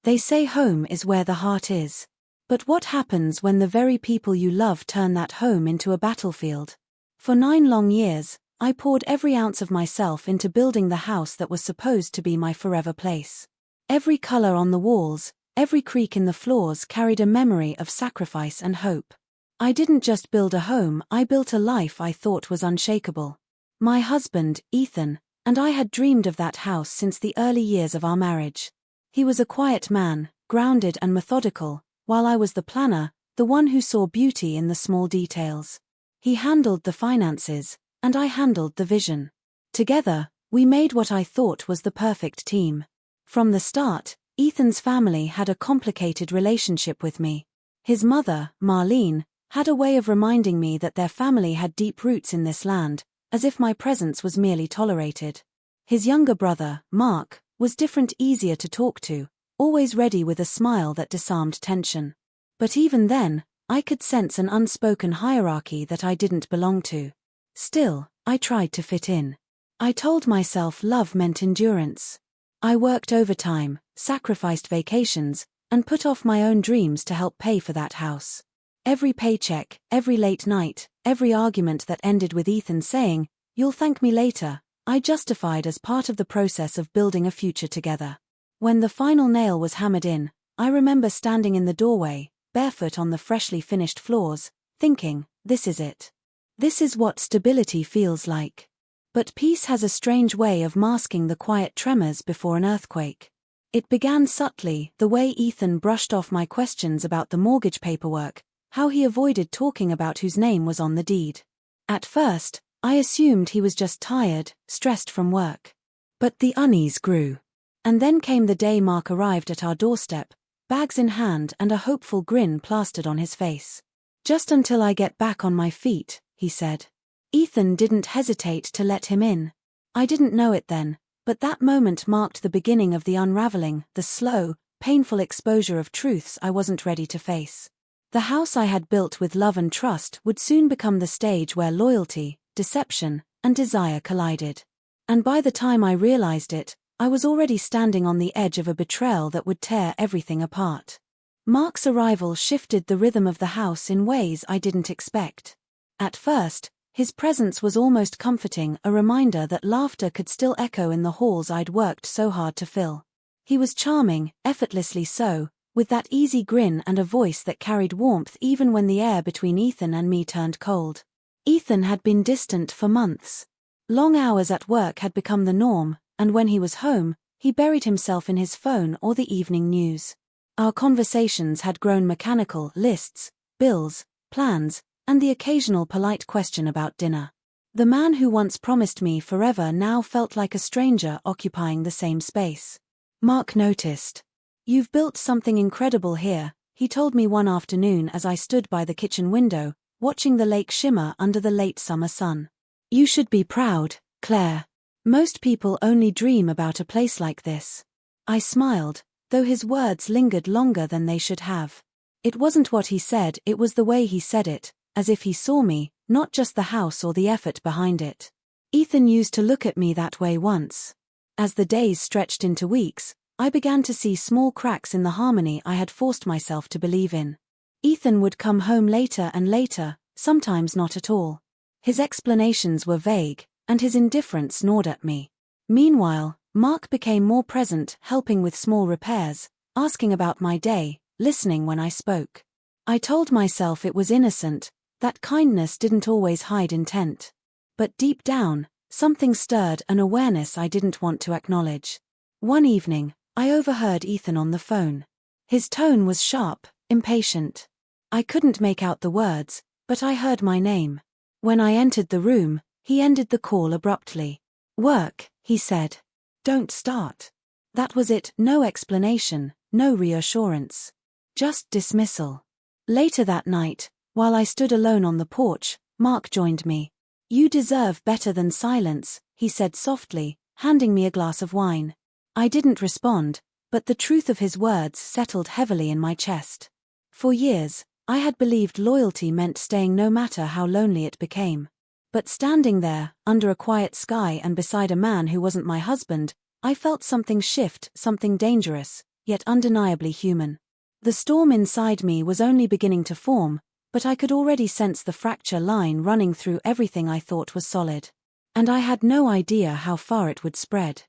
They say home is where the heart is. But what happens when the very people you love turn that home into a battlefield? For 9 long years, I poured every ounce of myself into building the house that was supposed to be my forever place. Every color on the walls, every creak in the floors carried a memory of sacrifice and hope. I didn't just build a home, I built a life I thought was unshakable. My husband, Ethan, and I had dreamed of that house since the early years of our marriage. He was a quiet man, grounded and methodical, while I was the planner, the one who saw beauty in the small details. He handled the finances, and I handled the vision. Together, we made what I thought was the perfect team. From the start, Ethan's family had a complicated relationship with me. His mother, Marlene, had a way of reminding me that their family had deep roots in this land, as if my presence was merely tolerated. His younger brother, Mark, was different, easier to talk to, always ready with a smile that disarmed tension. But even then, I could sense an unspoken hierarchy that I didn't belong to. Still, I tried to fit in. I told myself love meant endurance. I worked overtime, sacrificed vacations, and put off my own dreams to help pay for that house. Every paycheck, every late night, every argument that ended with Ethan saying, "You'll thank me later," I justified as part of the process of building a future together. When the final nail was hammered in, I remember standing in the doorway, barefoot on the freshly finished floors, thinking, this is it. This is what stability feels like. But peace has a strange way of masking the quiet tremors before an earthquake. It began subtly, the way Ethan brushed off my questions about the mortgage paperwork, how he avoided talking about whose name was on the deed. At first, I assumed he was just tired, stressed from work. But the unease grew. And then came the day Mark arrived at our doorstep, bags in hand and a hopeful grin plastered on his face. "Just until I get back on my feet," he said. Ethan didn't hesitate to let him in. I didn't know it then, but that moment marked the beginning of the unraveling, the slow, painful exposure of truths I wasn't ready to face. The house I had built with love and trust would soon become the stage where loyalty, deception, and desire collided. And by the time I realized it, I was already standing on the edge of a betrayal that would tear everything apart. Mark's arrival shifted the rhythm of the house in ways I didn't expect. At first, his presence was almost comforting, a reminder that laughter could still echo in the halls I'd worked so hard to fill. He was charming, effortlessly so, with that easy grin and a voice that carried warmth even when the air between Ethan and me turned cold. Ethan had been distant for months. Long hours at work had become the norm, and when he was home, he buried himself in his phone or the evening news. Our conversations had grown mechanical: lists, bills, plans, and the occasional polite question about dinner. The man who once promised me forever now felt like a stranger occupying the same space. Mark noticed. "You've built something incredible here," he told me one afternoon as I stood by the kitchen window, watching the lake shimmer under the late summer sun. "You should be proud, Claire. Most people only dream about a place like this." I smiled, though his words lingered longer than they should have. It wasn't what he said, it was the way he said it, as if he saw me, not just the house or the effort behind it. Ethan used to look at me that way once. As the days stretched into weeks, I began to see small cracks in the harmony I had forced myself to believe in. Ethan would come home later and later, sometimes not at all. His explanations were vague, and his indifference gnawed at me. Meanwhile, Mark became more present, helping with small repairs, asking about my day, listening when I spoke. I told myself it was innocent, that kindness didn't always hide intent. But deep down, something stirred, an awareness I didn't want to acknowledge. One evening, I overheard Ethan on the phone. His tone was sharp, impatient. I couldn't make out the words, but I heard my name. When I entered the room, he ended the call abruptly. "Work," he said. "Don't start." That was it, no explanation, no reassurance. Just dismissal. Later that night, while I stood alone on the porch, Mark joined me. "You deserve better than silence," he said softly, handing me a glass of wine. I didn't respond, but the truth of his words settled heavily in my chest. For years, I had believed loyalty meant staying no matter how lonely it became. But standing there, under a quiet sky and beside a man who wasn't my husband, I felt something shift, something dangerous, yet undeniably human. The storm inside me was only beginning to form, but I could already sense the fracture line running through everything I thought was solid. And I had no idea how far it would spread.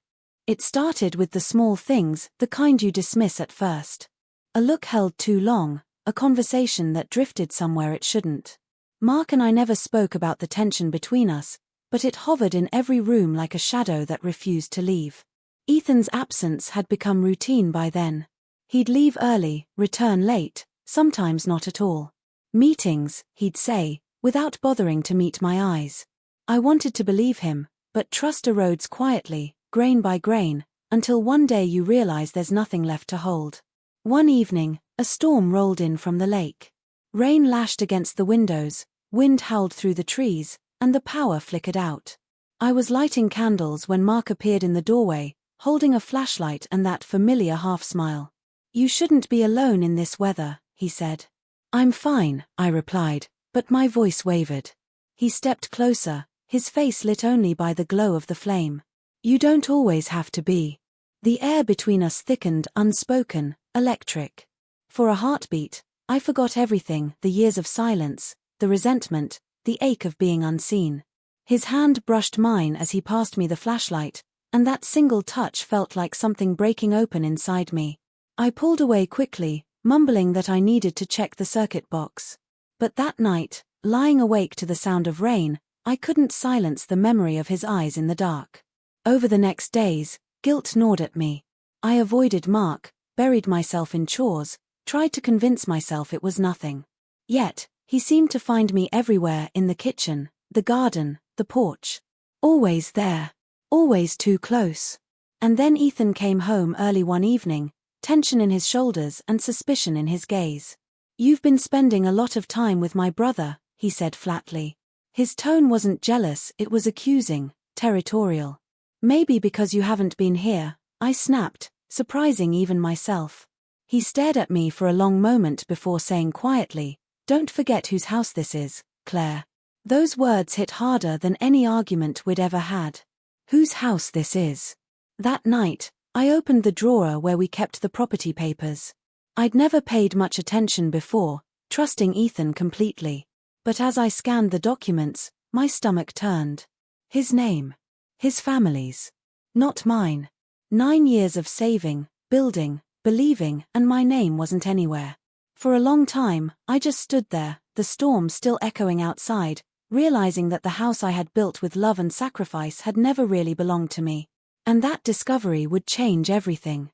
It started with the small things, the kind you dismiss at first. A look held too long, a conversation that drifted somewhere it shouldn't. Mark and I never spoke about the tension between us, but it hovered in every room like a shadow that refused to leave. Ethan's absence had become routine by then. He'd leave early, return late, sometimes not at all. Meetings, he'd say, without bothering to meet my eyes. I wanted to believe him, but trust erodes quietly, grain by grain, until one day you realize there's nothing left to hold. One evening, a storm rolled in from the lake. Rain lashed against the windows, wind howled through the trees, and the power flickered out. I was lighting candles when Mark appeared in the doorway, holding a flashlight and that familiar half-smile. "You shouldn't be alone in this weather," he said. "I'm fine," I replied, but my voice wavered. He stepped closer, his face lit only by the glow of the flame. "You don't always have to be." The air between us thickened, unspoken, electric. For a heartbeat, I forgot everything, the years of silence, the resentment, the ache of being unseen. His hand brushed mine as he passed me the flashlight, and that single touch felt like something breaking open inside me. I pulled away quickly, mumbling that I needed to check the circuit box. But that night, lying awake to the sound of rain, I couldn't silence the memory of his eyes in the dark. Over the next days, guilt gnawed at me. I avoided Mark, buried myself in chores, tried to convince myself it was nothing. Yet, he seemed to find me everywhere, in the kitchen, the garden, the porch. Always there. Always too close. And then Ethan came home early one evening, tension in his shoulders and suspicion in his gaze. "You've been spending a lot of time with my brother," he said flatly. His tone wasn't jealous, it was accusing, territorial. "Maybe because you haven't been here," I snapped, surprising even myself. He stared at me for a long moment before saying quietly, "Don't forget whose house this is, Claire." Those words hit harder than any argument we'd ever had. Whose house this is. That night, I opened the drawer where we kept the property papers. I'd never paid much attention before, trusting Ethan completely. But as I scanned the documents, my stomach turned. His name. His family's. Not mine. 9 years of saving, building, believing, and my name wasn't anywhere. For a long time, I just stood there, the storm still echoing outside, realizing that the house I had built with love and sacrifice had never really belonged to me. And that discovery would change everything.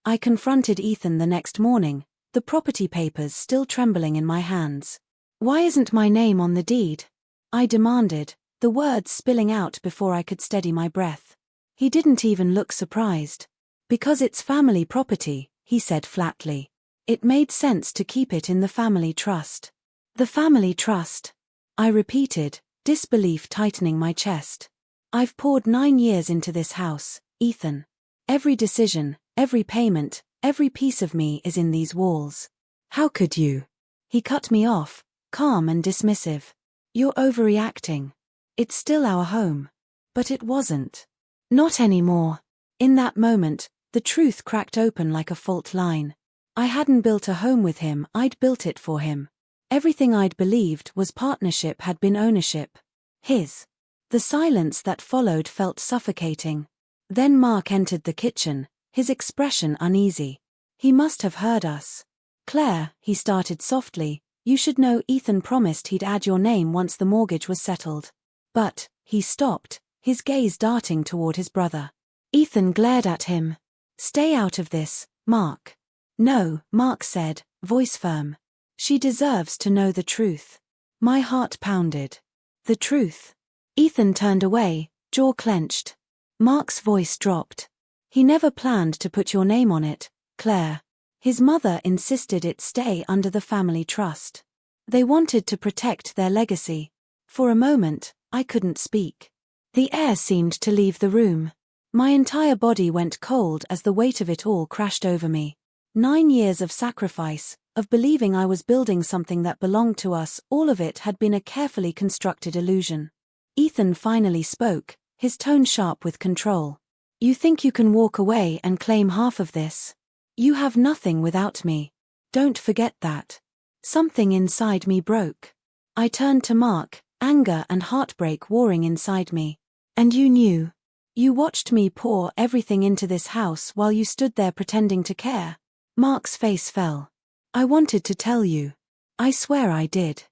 I confronted Ethan the next morning, the property papers still trembling in my hands. "Why isn't my name on the deed?" I demanded, the words spilling out before I could steady my breath. He didn't even look surprised. "Because it's family property," he said flatly. "It made sense to keep it in the family trust." "The family trust?" I repeated, disbelief tightening my chest. "I've poured 9 years into this house, Ethan. Every decision, every payment, every piece of me is in these walls. How could you?" He cut me off, calm and dismissive. "You're overreacting. It's still our home." But it wasn't. Not anymore. In that moment, the truth cracked open like a fault line. I hadn't built a home with him, I'd built it for him. Everything I'd believed was partnership had been ownership. His. The silence that followed felt suffocating. Then Mark entered the kitchen, his expression uneasy. He must have heard us. "Claire," he started softly, "you should know Ethan promised he'd add your name once the mortgage was settled." But, he stopped, his gaze darting toward his brother. Ethan glared at him. "Stay out of this, Mark." "No," Mark said, voice firm. "She deserves to know the truth." My heart pounded. The truth. Ethan turned away, jaw clenched. Mark's voice dropped. "He never planned to put your name on it, Claire. His mother insisted it stay under the family trust. They wanted to protect their legacy." For a moment, I couldn't speak. The air seemed to leave the room. My entire body went cold as the weight of it all crashed over me. 9 years of sacrifice, of believing I was building something that belonged to us, all of it had been a carefully constructed illusion. Ethan finally spoke, his tone sharp with control. "You think you can walk away and claim half of this?" You have nothing without me. Don't forget that. Something inside me broke. I turned to Mark, anger and heartbreak warring inside me. And you knew. You watched me pour everything into this house while you stood there pretending to care. Mark's face fell. I wanted to tell you. I swear I did.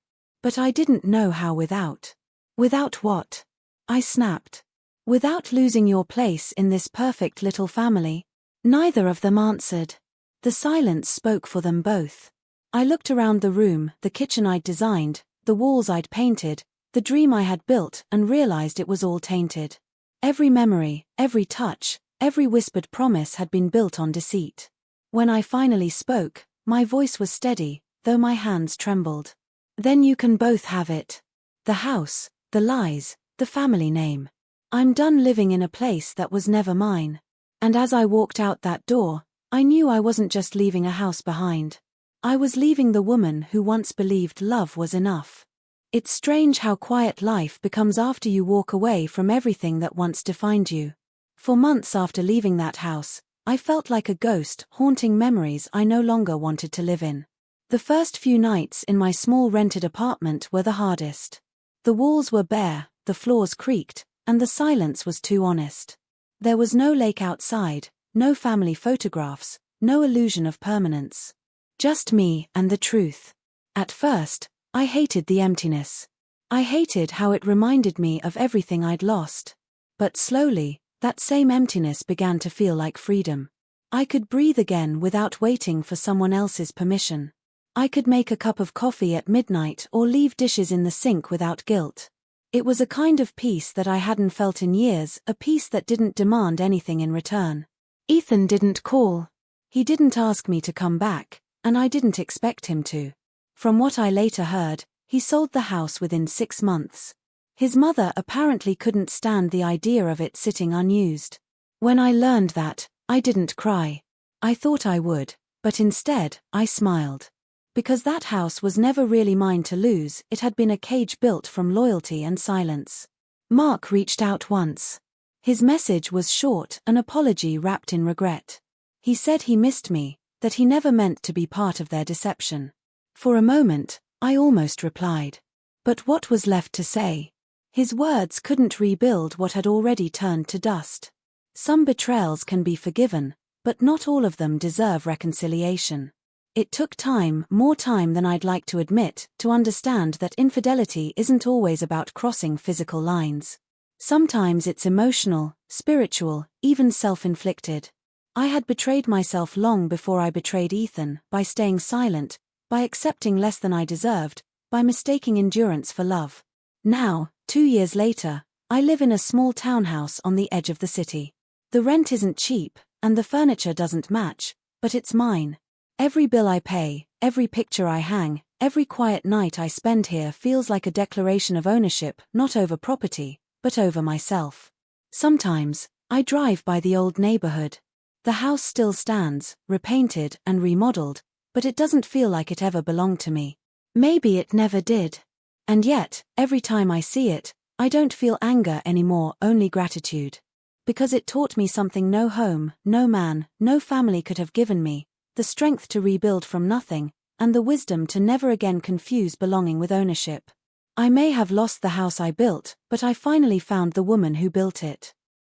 But I didn't know how without. Without what? I snapped. Without losing your place in this perfect little family. Neither of them answered. The silence spoke for them both. I looked around the room, the kitchen I'd designed, the walls I'd painted, the dream I had built, and realized it was all tainted. Every memory, every touch, every whispered promise had been built on deceit. When I finally spoke, my voice was steady, though my hands trembled. Then you can both have it. The house, the lies, the family name. I'm done living in a place that was never mine. And as I walked out that door, I knew I wasn't just leaving a house behind. I was leaving the woman who once believed love was enough. It's strange how quiet life becomes after you walk away from everything that once defined you. For months after leaving that house, I felt like a ghost haunting memories I no longer wanted to live in. The first few nights in my small rented apartment were the hardest. The walls were bare, the floors creaked, and the silence was too honest. There was no lake outside, no family photographs, no illusion of permanence. Just me and the truth. At first, I hated the emptiness. I hated how it reminded me of everything I'd lost. But slowly, that same emptiness began to feel like freedom. I could breathe again without waiting for someone else's permission. I could make a cup of coffee at midnight or leave dishes in the sink without guilt. It was a kind of peace that I hadn't felt in years, a peace that didn't demand anything in return. Ethan didn't call. He didn't ask me to come back, and I didn't expect him to. From what I later heard, he sold the house within 6 months. His mother apparently couldn't stand the idea of it sitting unused. When I learned that, I didn't cry. I thought I would, but instead, I smiled. Because that house was never really mine to lose, it had been a cage built from loyalty and silence. Mark reached out once. His message was short, an apology wrapped in regret. He said he missed me, that he never meant to be part of their deception. For a moment, I almost replied. But what was left to say? His words couldn't rebuild what had already turned to dust. Some betrayals can be forgiven, but not all of them deserve reconciliation. It took time, more time than I'd like to admit, to understand that infidelity isn't always about crossing physical lines. Sometimes it's emotional, spiritual, even self-inflicted. I had betrayed myself long before I betrayed Ethan, by staying silent, by accepting less than I deserved, by mistaking endurance for love. Now, 2 years later, I live in a small townhouse on the edge of the city. The rent isn't cheap, and the furniture doesn't match, but it's mine. Every bill I pay, every picture I hang, every quiet night I spend here feels like a declaration of ownership, not over property, but over myself. Sometimes, I drive by the old neighborhood. The house still stands, repainted and remodeled, but it doesn't feel like it ever belonged to me. Maybe it never did. And yet, every time I see it, I don't feel anger anymore, only gratitude. Because it taught me something no home, no man, no family could have given me, the strength to rebuild from nothing, and the wisdom to never again confuse belonging with ownership. I may have lost the house I built, but I finally found the woman who built it.